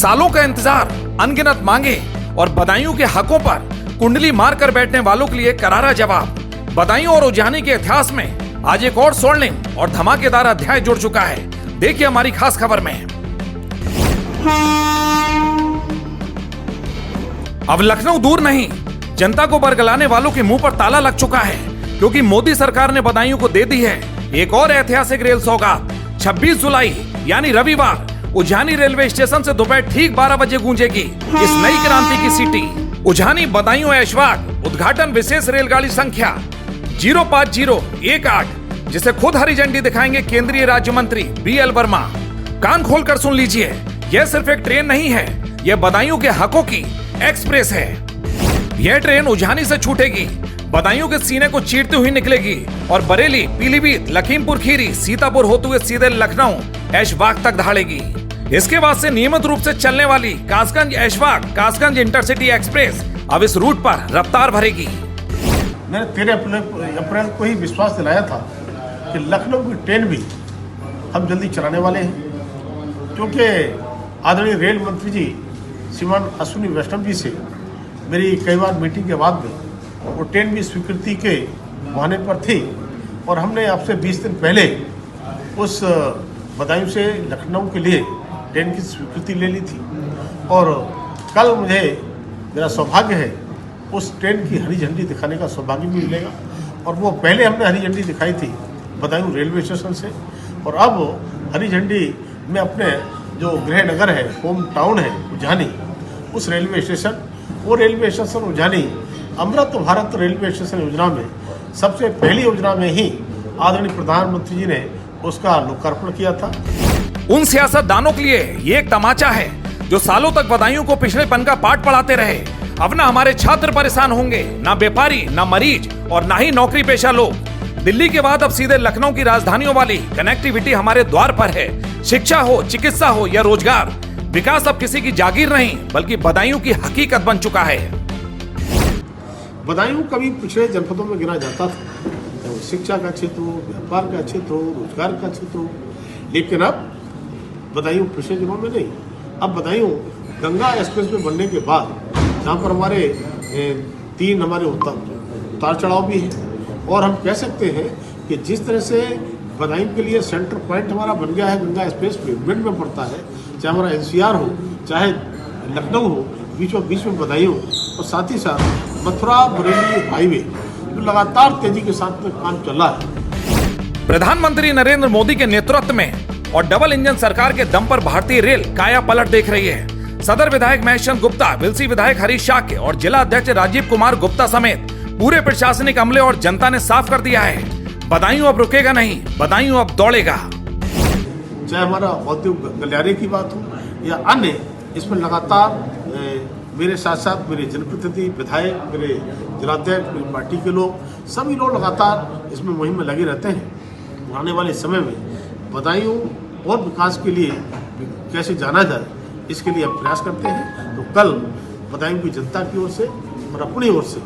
सालों का इंतजार, अनगिनत मांगे और बदायूं के हकों पर कुंडली मारकर बैठने वालों के लिए करारा जवाब। बदायूं और उजानी के इतिहास में आज एक और स्वर्णिम और धमाकेदार अध्याय जुड़ चुका है। देखिए हमारी खास खबर में। अब लखनऊ दूर नहीं, जनता को बरगलाने वालों के मुंह पर ताला लग चुका है, क्योंकि मोदी सरकार ने बदायूं को दे दी है एक और ऐतिहासिक रेल सौगात। 26 जुलाई यानी रविवार उजानी रेलवे स्टेशन से दोपहर ठीक 12 बजे गूंजेगी इस नई क्रांति की सीटी। उजानी बदायूं ऐशबाग उद्घाटन विशेष रेलगाड़ी संख्या 05018, जिसे खुद हरी झंडी दिखाएंगे केंद्रीय राज्य मंत्री BL वर्मा। कान खोलकर सुन लीजिए, यह सिर्फ एक ट्रेन नहीं है, यह बदायूं के हकों की एक्सप्रेस है। यह ट्रेन उजानी से छूटेगी, बदायूं के सीने को चीरती हुई निकलेगी और बरेली, पीलीभीत, लखीमपुर खीरी, सीतापुर होते हुए सीधे लखनऊ ऐशबाग तक दहाड़ेगी। इसके बाद से नियमित रूप से चलने वाली कासगंज ऐशबाग कासगंज इंटरसिटी एक्सप्रेस अब इस रूट पर रफ्तार भरेगी। मैंने 13 अप्रैल को ही विश्वास दिलाया था कि लखनऊ की ट्रेन भी हम जल्दी चलाने वाले हैं, क्योंकि आदरणीय रेल मंत्री जी श्रीमान अश्विनी वैष्णव जी से मेरी कई बार मीटिंग के बाद में वो ट्रेन भी स्वीकृति के बहाने पर थी और हमने आपसे 20 दिन पहले उस बदायूं से लखनऊ के लिए ट्रेन की स्वीकृति ले ली थी। और कल मुझे मेरा सौभाग्य है उस ट्रेन की हरी झंडी दिखाने का सौभाग्य भी मिलेगा। और वो पहले हमने हरी झंडी दिखाई थी बदायूं रेलवे स्टेशन से, और अब हरी झंडी में अपने जो गृह नगर है, होम टाउन है उजानी, उस रेलवे स्टेशन, वो railway station उजानी Amrit Bharat railway station योजना में सबसे पहली योजना में ही आदरणीय प्रधानमंत्री जी ने उसका लोकार्पण किया था। उन सियासतदानों के लिए ये एक तमाचा है जो सालों तक बदायूं को पिछड़ेपन का पाठ पढ़ाते रहे। अब ना हमारे छात्र परेशान होंगे, ना व्यापारी, ना मरीज और ना ही नौकरी पेशा लोग। दिल्ली के बाद अब सीधे लखनऊ की राजधानियों वाली कनेक्टिविटी हमारे द्वार पर है। शिक्षा हो, चिकित्सा हो या रोजगार, विकास अब किसी की जागीर नहीं बल्कि बदायूं की हकीकत बन चुका है। बदायूं कभी पिछड़े जनपदों में गिना जाता था, तो शिक्षा का क्षेत्र हो, व्यापार का क्षेत्र हो, रोजगार का क्षेत्र हो, लेकिन अब बदायूं पिछड़े जिलों में नहीं। अब बदायूं गंगा एक्सप्रेस में बनने के बाद जहाँ पर हमारे 3 हमारे उतार चढ़ाव भी हैं, और हम कह सकते हैं कि जिस तरह से बदायूं के लिए सेंटर पॉइंट हमारा बन गया है गंगा एक्सप्रेस मिड में पड़ता है, चाहे हमारा NCR हो, चाहे लखनऊ हो, बीच में बदायूं, और साथ ही साथ मथुरा बरेली हाईवे जो लगातार तेजी के साथ में काम चल रहा है। प्रधानमंत्री नरेंद्र मोदी के नेतृत्व में और डबल इंजन सरकार के दम पर भारतीय रेल काया पलट देख रही है। सदर विधायक महेश चंद्र गुप्ता, विलसी विधायक हरीश शाक्य और जिला अध्यक्ष राजीव कुमार गुप्ता समेत पूरे प्रशासनिक अमले और जनता ने साफ कर दिया है, बदायूं अब रुकेगा नहीं, बदायूं अब दौड़ेगा। चाहे हमारा औद्योगिक गलियारे की बात हो या अन्य, इसमें लगातार मेरे साथ साथ मेरे जनप्रतिनिधि, विधायक, मेरे जिलाध्यक्ष, मेरी पार्टी के लोग, सभी लोग लगातार इसमें मुहिम में लगे रहते हैं। आने वाले समय में बदायूं और विकास के लिए कैसे जाना जाए, इसके लिए हम प्रयास करते हैं। तो कल बदायूं की जनता की ओर से और अपनी ओर से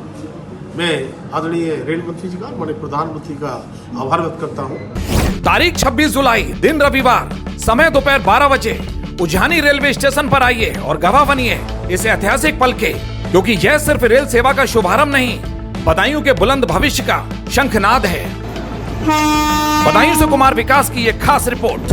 मैं आदरणीय रेल मंत्री जी का, माननीय प्रधानमंत्री का आभार व्यक्त करता हूँ। तारीख 26 जुलाई दिन रविवार, समय दोपहर 12 बजे उजानी रेलवे स्टेशन पर आइए और गवाह बनिए इस ऐतिहासिक पल के, क्योंकि यह सिर्फ रेल सेवा का शुभारंभ नहीं, बदायूं के बुलंद भविष्य का शंखनाद है। बदायूं से कुमार विकास की एक खास रिपोर्ट।